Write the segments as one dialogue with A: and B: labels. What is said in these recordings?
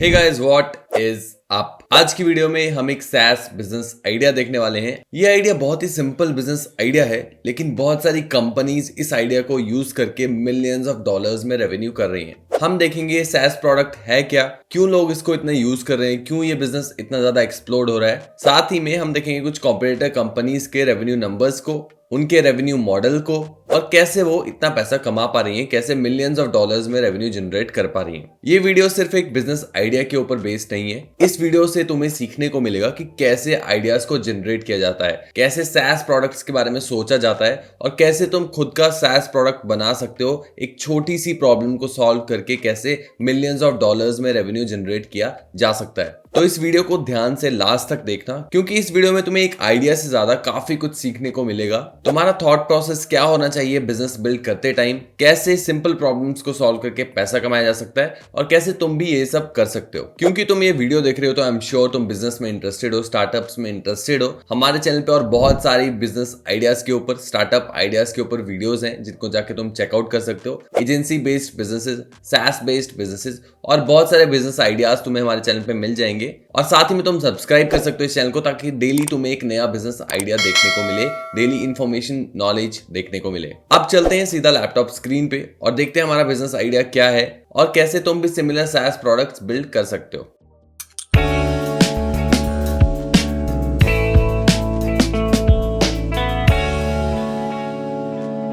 A: Hey guys, what is up. आज की video में हम एक SaaS बिजनेस आइडिया देखने वाले हैं। ये आइडिया बहुत ही सिंपल बिजनेस आइडिया है, लेकिन बहुत सारी कंपनीज इस आइडिया को यूज करके मिलियंस ऑफ डॉलर्स में रेवेन्यू कर रही हैं। हम देखेंगे SaaS प्रोडक्ट है क्या, क्यों लोग इसको इतना यूज कर रहे हैं, क्यों ये बिजनेस इतना ज्यादा एक्सप्लोड हो रहा है। साथ ही में हम देखेंगे कुछ कॉम्पिटिटर कंपनीज के रेवेन्यू नंबर्स को, उनके रेवेन्यू मॉडल को, और कैसे वो इतना पैसा कमा पा रही हैं, कैसे मिलियंस ऑफ डॉलर्स में रेवेन्यू जनरेट कर पा रही हैं। ये वीडियो सिर्फ एक बिजनेस आइडिया के ऊपर बेस्ड नहीं है। इस वीडियो से तुम्हें सीखने को मिलेगा कि कैसे आइडियाज को जनरेट किया जाता है, कैसे SaaS प्रोडक्ट्स के बारे में सोचा जाता है, और कैसे तुम खुद का SaaS प्रोडक्ट बना सकते हो एक छोटी सी प्रॉब्लम को सॉल्व करके, कैसे मिलियंस ऑफ डॉलर्स में रेवेन्यू जनरेट किया जा सकता है। तो इस वीडियो को ध्यान से लास्ट तक देखना, क्योंकि इस वीडियो में तुम्हें एक आइडिया से ज्यादा काफी कुछ सीखने को मिलेगा। तुम्हारा थॉट प्रोसेस क्या होना चाहिए बिजनेस बिल्ड करते टाइम, कैसे सिंपल प्रॉब्लम्स को सॉल्व करके पैसा कमाया जा सकता है, और कैसे तुम भी ये सब कर सकते हो। क्योंकि तुम ये वीडियो देख रहे हो तो आई एम श्योर तुम बिजनेस में इंटरेस्टेड हो, स्टार्टअप्स में इंटरेस्टेड हो। हमारे चैनल पे और बहुत सारी बिजनेस आइडियाज के ऊपर, स्टार्टअप आइडियाज के ऊपर वीडियोज हैं, जिनको जाके तुम चेकआउट कर सकते हो। Agency based businesses, SaaS based businesses, और बहुत सारे बिजनेस आइडियाज तुम्हें हमारे चैनल पे मिल जाएंगे। और साथ ही में तुम सब्सक्राइब कर सकते हो इस चैनल को, ताकि डेली तुम्हें एक नया बिजनेस आइडिया देखने को मिले, डेली इंफॉर्मेशन, नॉलेज देखने को मिले। अब चलते हैं सीधा लैपटॉप स्क्रीन पे और देखते हैं हमारा बिजनेस आइडिया क्या है और कैसे तुम भी सिमिलर SaaS प्रोडक्ट्स बिल्ड कर सकते हो।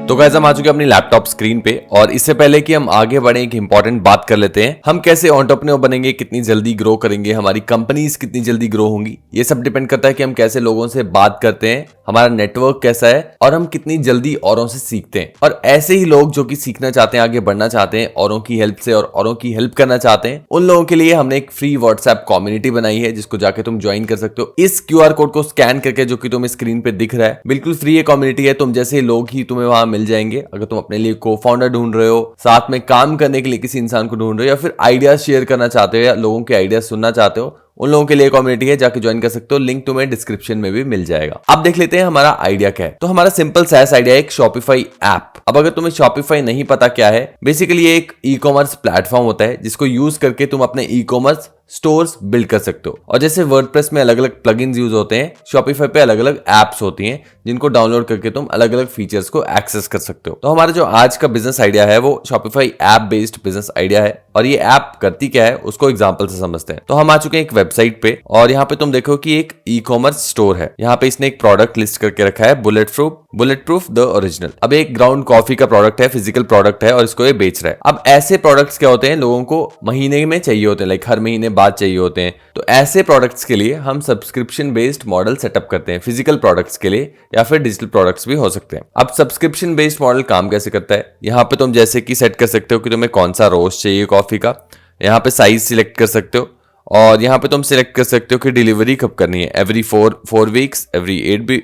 A: तो गाइस, हम आ चुके हैं अपनी लैपटॉप स्क्रीन पे, और इससे पहले कि हम आगे बढ़े एक इंपॉर्टेंट बात कर लेते हैं। हम कैसे एंटरप्रेन्योर बनेंगे, कितनी जल्दी ग्रो करेंगे, हमारी कंपनीज कितनी जल्दी ग्रो होंगी। ये सब डिपेंड करता है कि हम कैसे लोगों से बात करते हैं, हमारा नेटवर्क कैसा है, और हम कितनी जल्दी औरों से सीखते हैं। और ऐसे ही लोग जो कि सीखना चाहते हैं, आगे बढ़ना चाहते हैं औरों की हेल्प से, और औरों की हेल्प करना चाहते हैं, उन लोगों के लिए हमने एक फ्री व्हाट्सएप कम्युनिटी बनाई है, जिसको जाके तुम ज्वाइन कर सकते हो इस QR कोड को स्कैन करके, जो कि तुम्हें स्क्रीन पे दिख रहा है। बिल्कुल फ्री ये कम्युनिटी है, तुम जैसे लोग ही तुम्हें वहां मिल जाएंगे। अगर तुम अपने लिए को फाउंडर ढूंढ रहे हो, साथ में काम करने के लिए किसी इंसान को ढूंढ रहे हो, या फिर आइडियाज शेयर करना चाहते हो, या लोगों के आइडियाज सुनना चाहते हो, उन लोगों के लिए कम्युनिटी है, जाके ज्वाइन कर सकते हो। लिंक तुम्हें डिस्क्रिप्शन में भी मिल जाएगा। अब देख लेते हैं हमारा आइडिया क्या है। तो हमारा सिंपल SaaS आइडिया है एक शॉपिफाई ऐप। अब अगर तुम्हें शॉपिफाई नहीं पता क्या है, बेसिकली ये एक ई-कॉमर्स प्लेटफॉर्म होता है, जिसको यूज करके तुम अपने ई-कॉमर्स स्टोर्स बिल्ड कर सकते हो। और जैसे वर्डप्रेस में अलग अलग प्लगइन्स यूज होते हैं, शॉपिफाई पे अलग अलग एप्स होती हैं, जिनको डाउनलोड करके तुम अलग अलग फीचर्स को एक्सेस कर सकते हो। तो हमारा जो आज का बिजनेस आइडिया है वो Shopify app based business idea है। और ये ऐप करती क्या है उसको एग्जांपल से समझते हैं। तो हम आ चुके हैं एक वेबसाइट पे, और यहाँ पे तुम देखो कि एक ई-कॉमर्स स्टोर है। यहाँ पे इसने एक प्रोडक्ट लिस्ट करके रखा है, बुलेट प्रूफ द ओरिजिनल। अब एक ग्राउंड कॉफी का प्रोडक्ट है, फिजिकल प्रोडक्ट है, और इसको ये बेच रहा है। अब ऐसे प्रोडक्ट्स क्या होते हैं, लोगों को महीने में चाहिए होते हैं, लाइक हर महीने बाद चाहिए होते हैं। तो ऐसे प्रोडक्ट्स के लिए हम सब्सक्रिप्शन बेस्ड मॉडल सेटअप करते हैं, फिजिकल प्रोडक्ट्स के लिए, या फिर डिजिटल प्रोडक्ट्स भी हो सकते हैं। अब सब्सक्रिप्शन बेस्ड मॉडल काम कैसे करता है, यहाँ पे तुम जैसे कि सेट कर सकते हो कि तुम्हें कौन सा रोस्ट चाहिए कॉफी का, यहाँ पे साइज सिलेक्ट कर सकते हो, और यहाँ पे तुम सिलेक्ट कर सकते हो कि डिलीवरी कब करनी है, every 4 weeks, every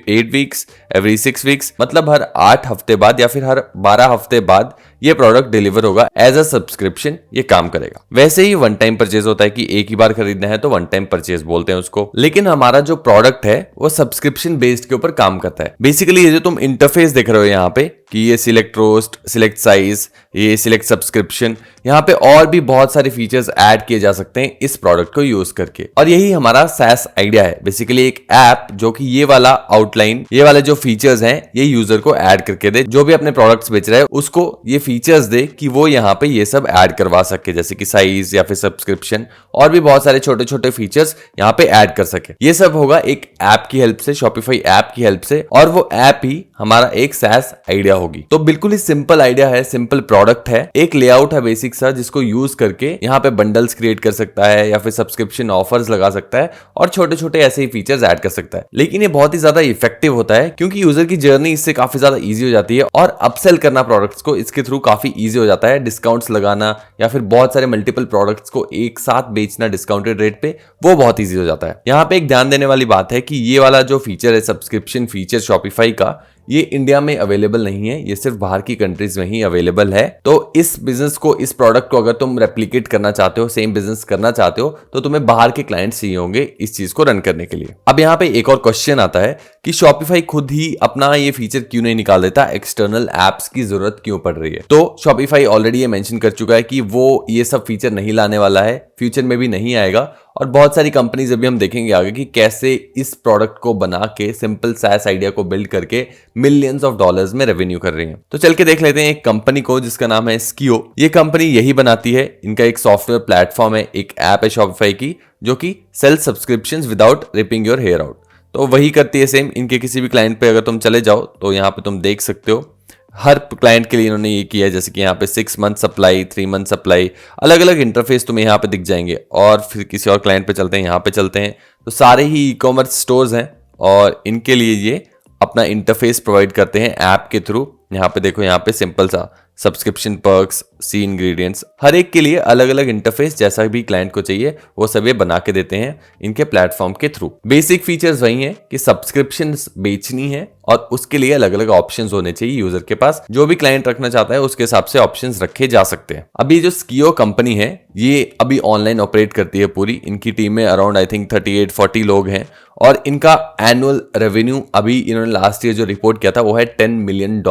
A: 8 weeks, every 6 weeks, मतलब हर 8 हफ्ते बाद या फिर हर 12 हफ्ते बाद ये प्रोडक्ट डिलीवर होगा। एज अ सब्सक्रिप्शन ये काम करेगा। वैसे ही वन टाइम परचेज होता है कि एक ही बार खरीदना है, तो वन टाइम परचेज बोलते हैं उसको। लेकिन हमारा जो प्रोडक्ट है वो सब्सक्रिप्शन बेस्ड के ऊपर काम करता है। बेसिकली ये जो तुम इंटरफेस देख रहे हो यहाँ पे, कि ये सिलेक्ट रोस्ट, सिलेक्ट साइज, ये सिलेक्ट सब्सक्रिप्शन, यहाँ पे और भी बहुत सारे फीचर्स ऐड किए जा सकते हैं इस प्रोडक्ट को यूज करके। और यही हमारा SaaS आइडिया है, बेसिकली एक ऐप जो कि ये वाला आउटलाइन, ये वाले जो फीचर्स हैं, ये यूजर को ऐड करके दे। जो भी अपने प्रोडक्ट्स बेच रहा है उसको ये फीचर्स दे कि वो यहाँ पे ये सब ऐड करवा सके, जैसे कि साइज या फिर सब्सक्रिप्शन, और भी बहुत सारे छोटे छोटे फीचर्स यहाँ पे ऐड कर सके। ये सब होगा एक ऐप की हेल्प से, शॉपिफाई ऐप की हेल्प से, और वो ऐप ही हमारा एक SaaS आइडिया होगी। तो बिल्कुल ही सिंपल आइडिया है, सिंपल प्रोडक्ट है, एक लेआउट है बेसिक सा, जिसको यूज करके यहाँ पे बंडल्स क्रिएट कर सकता है, या फिर सब्सक्रिप्शन ऑफर्स लगा सकता है, और छोटे छोटे ऐसे ही फीचर्स ऐड कर सकता है। लेकिन ये बहुत ही ज्यादा इफेक्टिव होता है, क्योंकि यूजर की जर्नी इससे काफी ज्यादा ईजी हो जाती है, और अपसेल करना प्रोडक्ट्स को इसके थ्रू काफी ईजी हो जाता है। डिस्काउंट्स लगाना या फिर बहुत सारे मल्टीपल प्रोडक्ट्स को एक साथ बेचना डिस्काउंटेड रेट पे, वो बहुत ईजी हो जाता है। यहाँ पे एक ध्यान देने वाली बात है कि ये वाला जो फीचर है, सब्सक्रिप्शन फीचर शॉपिफाई का, ये इंडिया में अवेलेबल नहीं है, ये सिर्फ बाहर की कंट्रीज में ही अवेलेबल है। तो इस बिजनेस को, इस प्रोडक्ट को अगर तुम रेप्लिकेट करना चाहते हो, सेम बिजनेस करना चाहते हो, तो तुम्हें बाहर के क्लाइंट्स चाहिए होंगे इस चीज को रन करने के लिए। अब यहाँ पे एक और क्वेश्चन आता है कि शॉपिफाई खुद ही अपना ये फीचर क्यों नहीं निकाल देता, एक्सटर्नल एप्स की जरूरत क्यों पड़ रही है। तो शॉपिफाई ऑलरेडी ये मेंशन कर चुका है कि वो ये सब फीचर नहीं लाने वाला है, फ्यूचर में भी नहीं आएगा। और बहुत सारी कंपनीज अभी हम देखेंगे आगे कि कैसे इस प्रोडक्ट को बना के सिंपल SaaS आइडिया को बिल्ड करके मिलियंस ऑफ डॉलर्स में रेवेन्यू कर रही हैं। तो चल के देख लेते हैं एक कंपनी को जिसका नाम है स्कीओ। ये कंपनी यही बनाती है, इनका एक सॉफ्टवेयर प्लेटफॉर्म है, एक ऐप है शॉपिफाई की जो कि sell subscriptions without ripping your hair out. तो वही करती है सेम। इनके किसी भी क्लाइंट पे अगर तुम चले जाओ तो यहाँ पे तुम देख सकते हो हर क्लाइंट के लिए इन्होंने ये किया है, जैसे कि यहाँ पे 6 मंथ सप्लाई, 3 मंथ सप्लाई, अलग अलग इंटरफेस तुम्हें यहाँ पे दिख जाएंगे। और फिर किसी और क्लाइंट पे चलते हैं, यहाँ पे चलते हैं तो सारे ही ई-कॉमर्स स्टोर्स हैं और इनके लिए ये अपना इंटरफेस प्रोवाइड करते हैं ऐप के थ्रू। यहाँ पे देखो, यहाँ पे सिंपल सा सब्सक्रिप्शन पर्क्स, सी इंग्रेडिएंट्स, हर एक के लिए अलग अलग इंटरफेस जैसा भी क्लाइंट को चाहिए वो सब ये बना के देते हैं इनके प्लेटफॉर्म के थ्रू। बेसिक फीचर्स वही हैं कि सब्सक्रिप्शंस बेचनी है और उसके लिए अलग अलग ऑप्शंस होने चाहिए यूजर के पास। जो भी क्लाइंट रखना चाहता है उसके हिसाब से ऑप्शंस रखे जा सकते हैं। अभी जो स्कीओ कंपनी है ये अभी ऑनलाइन ऑपरेट करती है पूरी। इनकी टीम में अराउंड आई थिंक 38-40 लोग हैं और इनका एनुअल रेवेन्यू अभी इन्होंने लास्ट ईयर जो रिपोर्ट किया था वो है $10 मिलियन।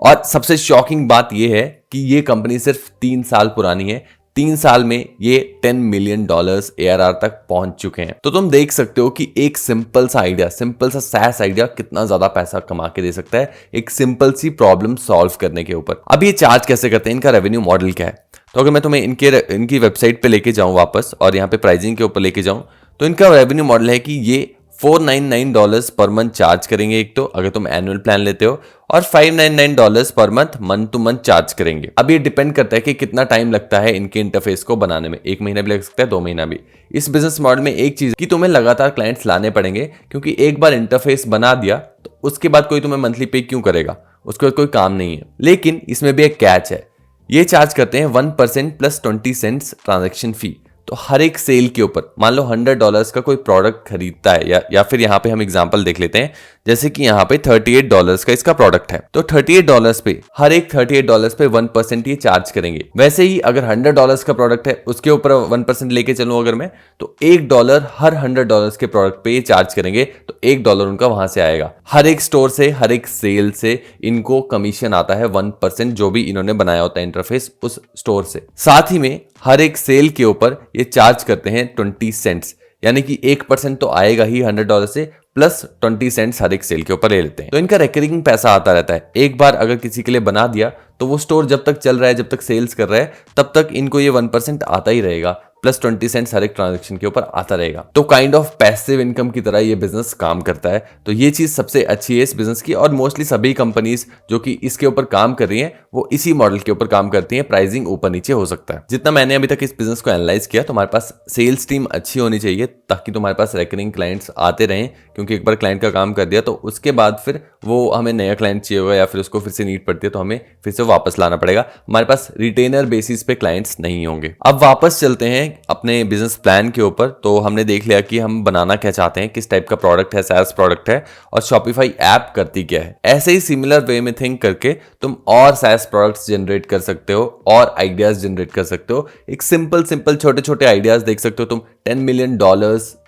A: और सबसे शॉकिंग बात यह है कि ये कंपनी सिर्फ 3 साल पुरानी है। 3 साल में ये $10 मिलियन ARR तक पहुंच चुके हैं। तो तुम देख सकते हो कि एक सिंपल सा आइडिया, सिंपल सा SaaS आइडिया कितना ज्यादा पैसा कमा के दे सकता है एक सिंपल सी प्रॉब्लम सॉल्व करने के ऊपर। अब ये चार्ज कैसे करते हैं, इनका रेवेन्यू मॉडल क्या है? तो अगर मैं तुम्हें इनकी वेबसाइट पे लेके जाऊं वापस और यहाँ पे प्राइसिंग के ऊपर लेके जाऊं तो इनका रेवेन्यू मॉडल है कि ये $499 पर मंथ चार्ज करेंगे एक तो, अगर तुम एनुअल प्लान लेते हो, और $599 per month two month charge करेंगे। अब ये डिपेंड करता है कि कितना टाइम लगता है इनके इंटरफेस को बनाने में। 1 महीना भी लग सकता है, 2 महीना भी। इस बिजनेस मॉडल में एक चीज कि तुम्हें लगातार क्लाइंट्स लाने पड़ेंगे, क्योंकि एक बार इंटरफेस बना दिया तो उसके बाद कोई तुम्हें मंथली पे क्यों करेगा, उसके बाद कोई काम नहीं है। लेकिन इसमें भी एक कैच है, ये चार्ज करते हैं 1% प्लस 20 सेंट्स ट्रांजेक्शन फी। तो हर एक सेल के ऊपर मान लो $100 का कोई प्रोडक्ट खरीदता है या फिर यहाँ पे हम एग्जांपल देख लेते हैं, जैसे कि यहाँ पे $38 का इसका प्रोडक्ट है तो $38 पे हर एक $38 पे 1% ये चार्ज करेंगे। वैसे ही अगर $100 का प्रोडक्ट है उसके ऊपर 1% लेके चलूं अगर मैं, तो $1 हर $100 के प्रोडक्ट पे ये चार्ज करेंगे तो $1 उनका वहां से आएगा। हर एक स्टोर से, हर एक सेल से इनको कमीशन आता है 1% जो भी इन्होंने बनाया होता है इंटरफेस उस स्टोर से। साथ ही में हर एक सेल के ऊपर ये चार्ज करते हैं 20 सेंट्स, यानी कि 1% तो आएगा ही $100 से, प्लस 20 सेंट्स हर एक सेल के ऊपर ले लेते हैं। तो इनका रिकरिंग पैसा आता रहता है। एक बार अगर किसी के लिए बना दिया तो वो स्टोर जब तक चल रहा है, जब तक सेल्स कर रहा है, तब तक इनको ये 1% आता ही रहेगा, प्लस 20 सेंट्स हर एक ट्रांजेक्शन के ऊपर आता रहेगा। तो काइंड ऑफ पैसिव इनकम की तरह ये बिजनेस काम करता है। तो ये चीज सबसे अच्छी है इस बिजनेस की, और मोस्टली सभी कंपनीज जो कि इसके ऊपर काम कर रही हैं वो इसी मॉडल के ऊपर काम करती हैं। प्राइसिंग ऊपर नीचे हो सकता है। जितना मैंने अभी तक इस बिजनेस को एनालाइज किया, तुम्हारे पास सेल्स टीम अच्छी होनी चाहिए ताकि तुम्हारे पास रिकरिंग क्लाइंट्स आते रहें, क्योंकि एक बार क्लाइंट का काम कर दिया तो उसके बाद फिर वो हमें नया क्लाइंट चाहिए होगा या फिर उसको फिर से नीड पड़ती है तो हमें फिर से वापस लाना पड़ेगा। हमारे पास रिटेनर बेसिस पे क्लाइंट्स नहीं होंगे। अब वापस चलते हैं अपने बिजनेस प्लान के ऊपर। तो हमने देख लिया कि हम बनाना क्या चाहते हैं, किस टाइप का प्रोडक्ट है, SaaS प्रोडक्ट है, और शॉपिफाई ऐप करती क्या है। ऐसे ही सिमिलर वे में थिंक करके तुम और SaaS प्रोडक्ट्स जनरेट कर सकते हो और आइडियाज जनरेट कर सकते हो। एक सिंपल छोटे छोटे आइडियाज देख सकते हो तुम। $10 मिलियन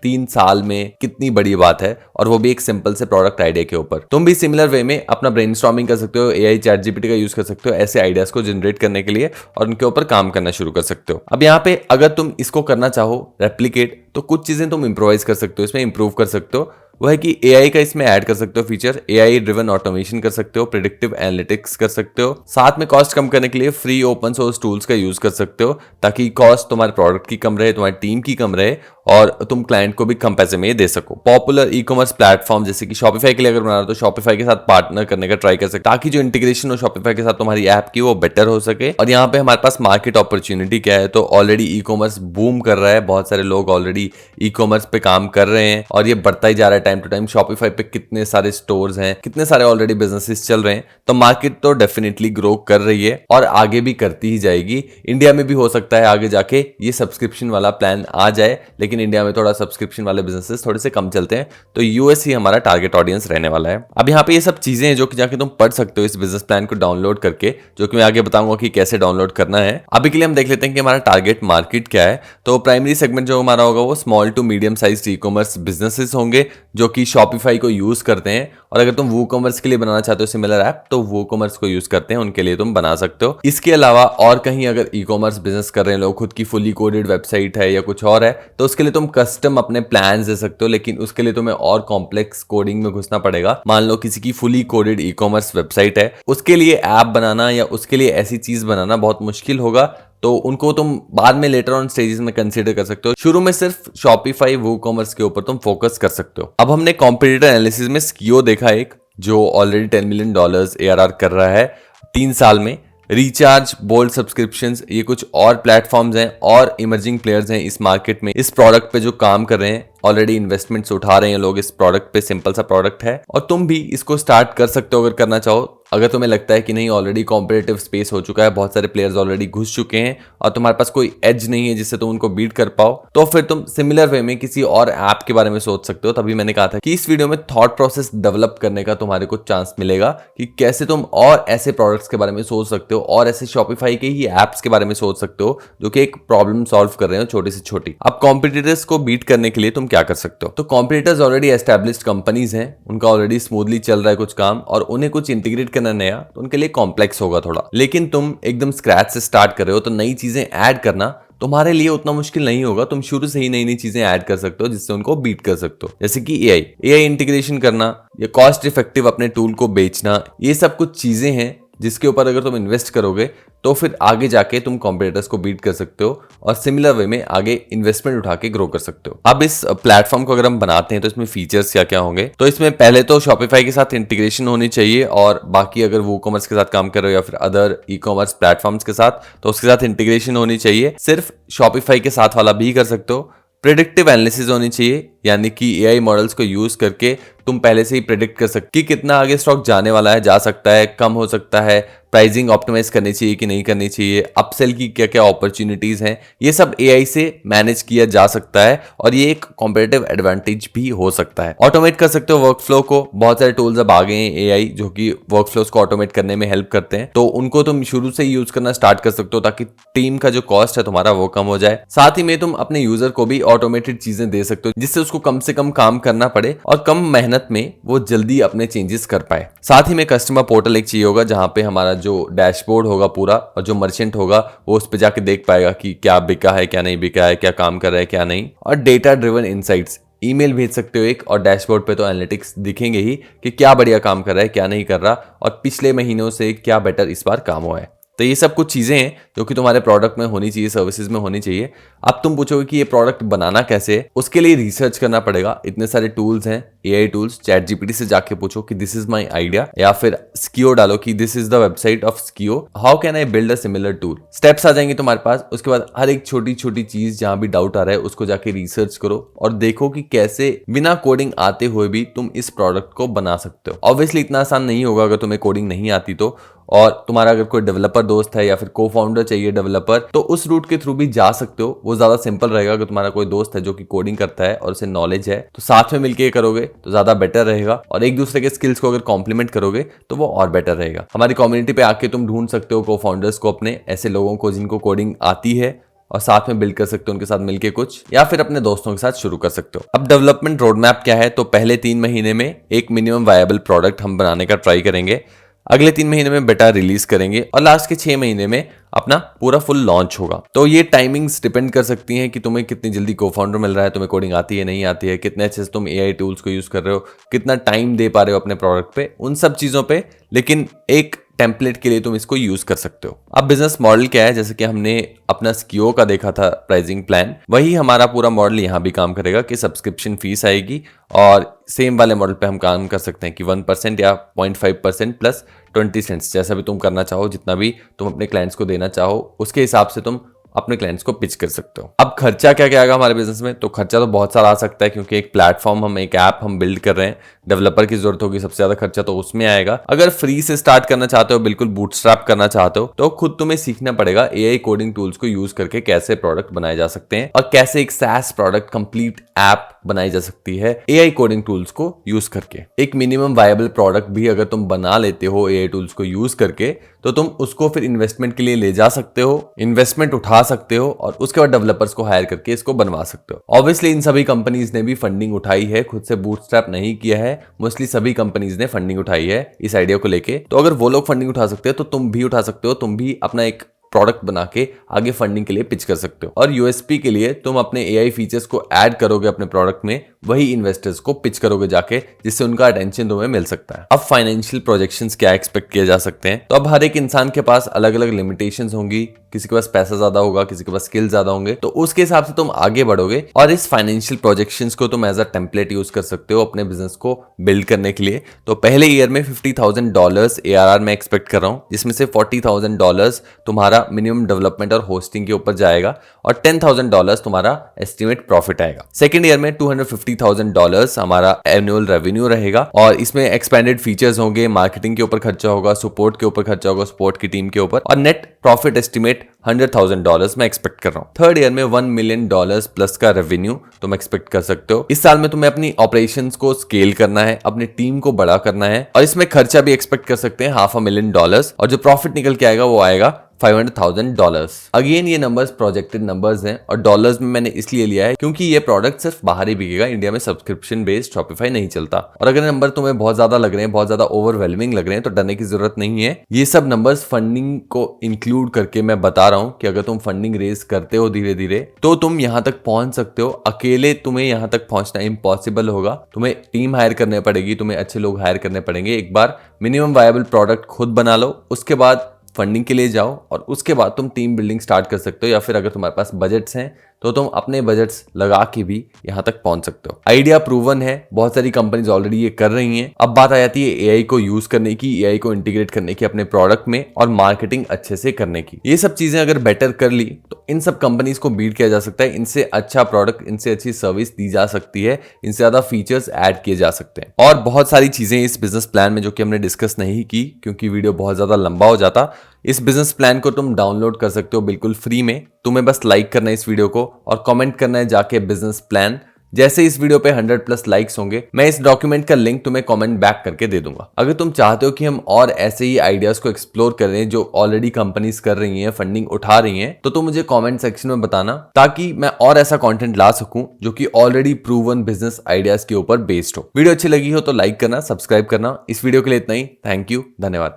A: 3 साल में कितनी बड़ी बात है, और वो भी एक सिंपल से प्रोडक्ट आइडिया के ऊपर। तुम भी सिमिलर वे में अपना ब्रेनस्टॉर्मिंग कर सकते हो, AI ChatGPT का यूज कर सकते हो ऐसे आइडियाज को जनरेट करने के लिए, और उनके ऊपर काम करना शुरू कर सकते हो। अब यहाँ पे अगर तुम इसको करना चाहो रेप्लिकेट, तो कुछ चीजें तुम इंप्रोवाइज कर सकते हो, इसमें इंप्रूव कर सकते हो। वह है कि AI का इसमें ऐड कर सकते हो फीचर, AI ड्रिवन ऑटोमेशन कर सकते हो, प्रेडिक्टिव एनालिटिक्स कर सकते हो। साथ में कॉस्ट कम करने के लिए फ्री ओपन सोर्स टूल्स का यूज कर सकते हो, ताकि कॉस्ट तुम्हारे प्रोडक्ट की कम रहे, तुम्हारी टीम की कम रहे, और तुम क्लाइंट को भी कम पैसे में दे सको। पॉपुलर ई-कॉमर्स प्लेटफॉर्म जैसे कि शॉपिफाई के लिए अगर बना रहे हो तो शॉपिफाई के साथ पार्टनर करने का ट्राई कर सकते हो, ताकि जो इंटीग्रेशन हो शॉपिफाई के साथ तुम्हारी ऐप की वो बेटर हो सके। और यहाँ पे हमारे पास मार्केट अपॉर्चुनिटी क्या है, तो ऑलरेडी ई-कॉमर्स बूम कर रहा है, बहुत सारे लोग ऑलरेडी ई-कॉमर्स पे काम कर रहे हैं और ये बढ़ता ही जा रहा है टाइम टू टाइम। शॉपिफाई पे कितने सारे स्टोर्स हैं, कितने सारे ऑलरेडी बिजनेसेस चल रहे हैं, तो मार्केट तो डेफिनेटली ग्रो कर रही है और आगे भी करती ही जाएगी। इंडिया में भी हो सकता है आगे जाके ये सब्सक्रिप्शन वाला प्लान आ जाए, लेकिन इंडिया में थोड़ा सब्सक्रिप्शन वाले बिजनेसेस थोड़े से कम चलते हैं, तो यूएस ही हमारा टारगेट ऑडियंस रहने वाला है। अब यहाँ पे ये सब चीजें हैं जो कि जाके तुम पढ़ सकते हो इस बिजनेस प्लान को डाउनलोड करके, जो कि मैं आगे बताऊंगा कि कैसे डाउनलोड करना है। अभी के लिए हम देख लेते हैं कि हमारा टारगेट मार्केट क्या है। तो प्राइमरी सेगमेंट जो हमारा होगा वो small to medium size e-commerce businesses होंगे, जो कि शॉपिफाई को यूज करते हैं, और अगर तुम वूकॉमर्स के लिए बनाना चाहते हो सिमिलर ऐप तो वूकॉमर्स को यूज करते हैं, उनके लिए तुम बना सकते हो। इसके अलावा और कहीं अगर ई कॉमर्स बिजनेस कर रहे हैं लोग, खुद की फुली कोडेड वेबसाइट है या कुछ और है, तो उसके लिए तुम कस्टम अपने प्लान दे सकते हो, लेकिन उसके लिए तुम्हें और कॉम्प्लेक्स कोडिंग में घुसना पड़ेगा। मान लो किसी की fully coded e commerce website है, उसके लिए ऐप बनाना या उसके लिए ऐसी चीज बनाना बहुत मुश्किल होगा, तो उनको तुम बाद में लेटर ऑन स्टेजेस में कंसीडर कर सकते हो। शुरू में सिर्फ शॉपिफाई वूकॉमर्स के ऊपर तुम फोकस कर सकते हो। अब हमने कॉम्पिटिटर एनालिसिस में स्कीओ देखा एक, जो ऑलरेडी $10 मिलियन ARR कर रहा है 3 साल में। रिचार्ज, बोल्ड सब्सक्रिप्शंस, ये कुछ और प्लेटफॉर्म्स हैं और इमर्जिंग प्लेयर्स हैं इस मार्केट में, इस प्रोडक्ट पे जो काम कर रहे हैं, ऑलरेडी इन्वेस्टमेंट्स उठा रहे हैं लोग इस प्रोडक्ट पे। सिंपल सा प्रोडक्ट है और तुम भी इसको स्टार्ट कर सकते हो अगर करना चाहो। अगर तुम्हें लगता है कि नहीं ऑलरेडी कॉम्पिटिटिव स्पेस हो चुका है, बहुत सारे प्लेयर्स ऑलरेडी घुस चुके हैं और तुम्हारे पास कोई एज नहीं है जिससे तुम उनको बीट कर पाओ, तो फिर तुम सिमिलर वे में किसी और ऐप के बारे में सोच सकते हो। तभी मैंने कहा था कि इस वीडियो में थॉट प्रोसेस डेवलप करने का तुम्हारे को चांस मिलेगा कि कैसे तुम और ऐसे प्रोडक्ट्स के बारे में सोच सकते हो और ऐसे शॉपिफाई के ही एप्स के बारे में सोच सकते हो जो कि एक प्रॉब्लम सॉल्व कर रहे हो छोटी से छोटी। अब कॉम्पिटिटर्स को बीट करने के लिए तुम क्या कर सकते हो? तो कॉम्पिटिटर्स ऑलरेडी एस्टैब्लिश्ड कंपनीज हैं, उनका ऑलरेडी स्मूथली चल रहा है कुछ काम, और उन्हें कुछ इंटीग्रेट करना नया तो उनके लिए कॉम्प्लेक्स होगा थोड़ा। लेकिन तुम एकदम स्क्रैच से स्टार्ट कर रहे हो तो नई चीजें ऐड करना तुम्हारे लिए उतना मुश्किल नहीं होगा। तुम शुरू से ही नई नई चीजें ऐड कर सकते हो जिससे उनको बीट कर सकते हो, जैसे कि एआई इंटीग्रेशन करना या कॉस्ट इफेक्टिव अपने टूल को बेचना। ये सब कुछ चीजें हैं जिसके ऊपर अगर तुम इन्वेस्ट करोगे तो फिर आगे जाके तुम कॉम्पिटिटर्स को बीट कर सकते हो और सिमिलर वे में आगे इन्वेस्टमेंट उठा के ग्रो कर सकते हो। अब इस प्लेटफॉर्म को अगर हम बनाते हैं तो इसमें फीचर्स क्या क्या होंगे? तो इसमें पहले तो शॉपिफाई के साथ इंटीग्रेशन होनी चाहिए, और बाकी अगर वूकॉमर्स के साथ काम कर रहे हो या फिर अदर ई कॉमर्स प्लेटफॉर्म्स के साथ तो उसके साथ इंटीग्रेशन होनी चाहिए। सिर्फ शॉपिफाई के साथ वाला भी कर सकते हो। प्रेडिक्टिव एनालिसिस होनी चाहिए, यानी कि एआई मॉडल्स को यूज करके तुम पहले से ही प्रेडिक्ट कर सकते कि कितना आगे स्टॉक जाने वाला है, जा सकता है, कम हो सकता है, प्राइसिंग ऑप्टिमाइज करनी चाहिए कि नहीं करनी चाहिए, अपसेल की क्या क्या अपॉर्चुनिटीज हैं, ये सब एआई से मैनेज किया जा सकता है और ये एक कॉम्पिटिटिव एडवांटेज भी हो सकता है। ऑटोमेट कर सकते हो वर्कफ्लो को, बहुत सारे टूल्स अब आ गए हैं एआई जो कि वर्कफ्लोज को ऑटोमेट करने में हेल्प करते हैं, तो उनको तुम शुरू से ही यूज करना स्टार्ट कर सकते हो ताकि टीम का जो कॉस्ट है तुम्हारा वो कम हो जाए। साथ ही में तुम अपने यूजर को भी ऑटोमेटेड चीजें दे सकते हो जिससे उसको कम से कम काम करना पड़े और कम मेहनत में वो जल्दी अपने चेंजेस कर पाए। साथ ही में कस्टमर पोर्टल एक चाहिए होगा जहां पे हमारा जो डैशबोर्ड होगा पूरा, और जो मर्चेंट होगा वो उस पे जाके देख पाएगा कि क्या बिका है, क्या नहीं बिका है, क्या काम कर रहा है, क्या नहीं। और डेटा ड्रिवन इनसाइट्स, ईमेल भेज सकते हो एक, और डैशबोर्ड पे तो एनालिटिक्स दिखेंगे ही कि क्या बढ़िया काम कर रहा है, क्या नहीं कर रहा, और पिछले महीनों से क्या बेटर इस बार काम हुआ है। तो ये सब कुछ चीजें हैं जो कि तुम्हारे प्रोडक्ट में होनी चाहिए, सर्विसेज में होनी चाहिए। अब तुम पूछोगे कि ये प्रोडक्ट बनाना कैसे है, उसके लिए रिसर्च करना पड़ेगा। इतने सारे टूल्स हैं, एआई टूल्स, चैट जीपीटी से जाके पूछो कि दिस इज माय आइडिया, या फिर स्कीओ डालो कि this is the website of Skio, how can I build a similar tool. Steps आ जाएंगे तुम्हारे पास। उसके बाद हर एक छोटी छोटी चीज जहां भी डाउट आ रहा है उसको जाके रिसर्च करो और देखो कि कैसे बिना कोडिंग आते हुए भी तुम इस प्रोडक्ट को बना सकते हो। ऑब्वियसली इतना आसान नहीं होगा अगर तुम्हें कोडिंग नहीं आती तो, और तुम्हारा अगर कोई डेवलपर दोस्त है या फिर को फाउंडर चाहिए डेवलपर, तो उस रूट के थ्रू भी जा सकते हो, वो ज्यादा सिंपल रहेगा। अगर तुम्हारा कोई दोस्त है जो कि कोडिंग करता है और उसे नॉलेज है तो साथ में मिलकर करोगे तो ज्यादा बेटर रहेगा, और एक दूसरे के स्किल्स को अगर कॉम्प्लीमेंट करोगे तो वो और बेटर रहेगा। हमारी कम्युनिटी पे आके तुम ढूंढ सकते हो को फाउंडर्स को, अपने ऐसे लोगों को जिनको कोडिंग आती है, और साथ में बिल्ड कर सकते हो उनके साथ मिलके कुछ, या फिर अपने दोस्तों के साथ शुरू कर सकते हो। अब डेवलपमेंट रोड मैप क्या है? तो पहले 3 महीने में एक मिनिमम वायबल प्रोडक्ट हम बनाने का ट्राई करेंगे, अगले 3 महीने में बेटा रिलीज करेंगे, और लास्ट के 6 महीने में अपना पूरा फुल लॉन्च होगा। तो ये टाइमिंग्स डिपेंड कर सकती हैं कि तुम्हें कितनी जल्दी को फाउंडर मिल रहा है, तुम्हें कोडिंग आती है नहीं आती है, कितने अच्छे से तुम एआई टूल्स को यूज कर रहे हो, कितना टाइम दे पा रहे हो अपने प्रोडक्ट पे, उन सब चीजों पे। लेकिन एक टेम्पलेट के लिए तुम इसको यूज कर सकते हो। अब बिजनेस मॉडल क्या है? जैसे कि हमने अपना स्कीओ का देखा था प्राइसिंग प्लान, वही हमारा पूरा मॉडल यहाँ भी काम करेगा कि सब्सक्रिप्शन फीस आएगी, और सेम वाले मॉडल पे हम काम कर सकते हैं कि 1% या 0.5% प्लस 20 सेंट्स, जैसा भी तुम करना चाहो, जितना भी तुम अपने क्लाइंट्स को देना चाहो उसके हिसाब से तुम अपने क्लाइंट्स को पिच कर सकते हो। अब खर्चा क्या क्या आएगा हमारे बिजनेस में? तो खर्चा तो बहुत सारा आ सकता है क्योंकि एक प्लेटफॉर्म, हम एक ऐप हम बिल्ड कर रहे हैं, डेवलपर की जरूरत होगी, सबसे ज्यादा खर्चा तो उसमें आएगा। अगर फ्री से स्टार्ट करना चाहते हो, बिल्कुल बूटस्ट्रैप करना चाहते हो, तो खुद तुम्हें सीखना पड़ेगा एआई कोडिंग टूल्स को यूज करके कैसे प्रोडक्ट बनाए जा सकते हैं और कैसे एक SaaS प्रोडक्ट कंप्लीट ऐप बनाई जा सकती है एआई कोडिंग टूल्स को यूज करके। एक मिनिमम वायबल प्रोडक्ट भी अगर तुम बना लेते हो एआई टूल्स को यूज करके, तो तुम उसको फिर इन्वेस्टमेंट के लिए ले जा सकते हो, इन्वेस्टमेंट उठा सकते हो और उसके बाद डेवलपर्स को हायर करके इसको बनवा सकते हो। ऑब्वियसली इन सभी कंपनीज ने भी फंडिंग उठाई है, खुद से बूटस्ट्रैप नहीं किया है, मोस्टली सभी कंपनीज ने फंडिंग उठाई है इस आइडिया को लेके। तो अगर वो लोग फंडिंग उठा सकते हो तो तुम भी उठा सकते हो, तुम भी अपना एक प्रोडक्ट बना के आगे फंडिंग के लिए पिच कर सकते हो। और यूएसपी के लिए तुम अपने एआई फीचर्स को ऐड करोगे अपने प्रोडक्ट में, वही इन्वेस्टर्स को पिच करोगे जाके, जिससे उनका अटेंशन तुम्हें मिल सकता है। अब फाइनेंशियल प्रोजेक्शंस क्या एक्सपेक्ट किए जा सकते हैं, तो अब हर एक इंसान के पास अलग अलग लिमिटेशंस होंगी, किसी के पास पैसा ज्यादा होगा, किसी के पास स्किल ज्यादा होंगे, तो उसके हिसाब से तुम आगे बढ़ोगे और इस फाइनेंशियल प्रोजेक्शंस को तुम एज अ टेम्पलेट यूज कर सकते हो अपने बिजनेस को बिल्ड करने के लिए। तो पहले ईयर में $50,000 ARR मैं एक्सपेक्ट कर रहा हूं, जिसमें से $40,000 तुम्हारा मिनिमम डेवलपमेंट और होस्टिंग के ऊपर जाएगा और $10,000 तुम्हारा एस्टिमेट प्रॉफिट आएगा। सेकंड ईयर में $250,000 हमारा एनुअल रेवेन्यू रहेगा और इसमें एक्सपेंडेड फीचर्स होंगे, मार्केटिंग के ऊपर खर्चा होगा, सपोर्ट के ऊपर खर्चा होगा, सपोर्ट की टीम के ऊपर, और नेट प्रॉफिट एस्टिमेट $100,000 मैं एक्सपेक्ट कर रहा हूं। थर्ड ईयर में $1 million प्लस का रेवेन्यू तुम एक्सपेक्ट कर सकते हो। इस साल में तुम्हें अपनी ऑपरेशंस को स्केल करना है, अपनी टीम को बड़ा करना है और इसमें खर्चा भी एक्सपेक्ट कर सकते हैं $500,000 और जो प्रॉफिट निकल के आएगा वो आएगा $500,000। अगेन ये नंबर्स प्रोजेक्टेड नंबर्स हैं और डॉलर्स में मैंने इसलिए लिया है क्योंकि ये प्रोडक्ट सिर्फ बाहर ही बिकेगा, इंडिया में सब्सक्रिप्शन बेस्ड शॉपिफाई नहीं चलता। और अगर नंबर तुम्हें बहुत ज्यादा लग रहे हैं, बहुत ज्यादा ओवरवेलमिंग लग रहे हैं, तो डरने की जरूरत नहीं है। ये सब नंबर्स फंडिंग को इंक्लूड करके मैं बता रहा हूं कि अगर तुम फंडिंग रेज करते हो धीरे धीरे तो तुम यहां तक पहुंच सकते हो। अकेले तुम्हें यहां तक पहुंचना इम्पॉसिबल होगा, तुम्हें टीम हायर करने पड़ेगी, तुम्हें अच्छे लोग हायर करने पड़ेंगे। एक बार मिनिमम वायबल प्रोडक्ट खुद बना लो, उसके बाद फंडिंग के लिए जाओ और उसके बाद तुम टीम बिल्डिंग स्टार्ट कर सकते हो, या फिर अगर तुम्हारे पास बजट्स हैं तो तुम अपने बजट्स लगा के भी यहां तक पहुंच सकते हो। आइडिया प्रूवन है, बहुत सारी कंपनीज ऑलरेडी ये कर रही हैं। अब बात आ जाती है एआई को यूज करने की, एआई को इंटीग्रेट करने की अपने प्रोडक्ट में और मार्केटिंग अच्छे से करने की। ये सब चीजें अगर बेटर कर ली तो इन सब कंपनीज को बीट किया जा सकता है, इनसे अच्छा प्रोडक्ट, इनसे अच्छी सर्विस दी जा सकती है, इनसे ज्यादा फीचर्स ऐड किए जा सकते हैं। और बहुत सारी चीजें इस बिजनेस प्लान में जो कि हमने डिस्कस नहीं की क्योंकि वीडियो बहुत ज्यादा लंबा हो जाता। इस बिजनेस प्लान को तुम डाउनलोड कर सकते हो बिल्कुल फ्री में। तुम्हें बस लाइक करना है इस वीडियो को और कमेंट करना है जाके बिजनेस प्लान। जैसे इस वीडियो पे 100+ लाइक्स होंगे मैं इस डॉक्यूमेंट का लिंक तुम्हें कमेंट बैक करके दे दूंगा। अगर तुम चाहते हो कि हम और ऐसे ही आइडियाज को एक्सप्लोर करें जो ऑलरेडी कंपनीज कर रही हैं, फंडिंग उठा रही हैं, तो तुम मुझे कमेंट सेक्शन में बताना ताकि मैं और ऐसा कंटेंट ला सकूं जो कि ऑलरेडी प्रूवन बिजनेस आइडियाज के ऊपर बेस्ड हो। वीडियो अच्छी लगी हो तो लाइक करना, सब्सक्राइब करना। इस वीडियो के लिए इतना ही। थैंक यू, धन्यवाद।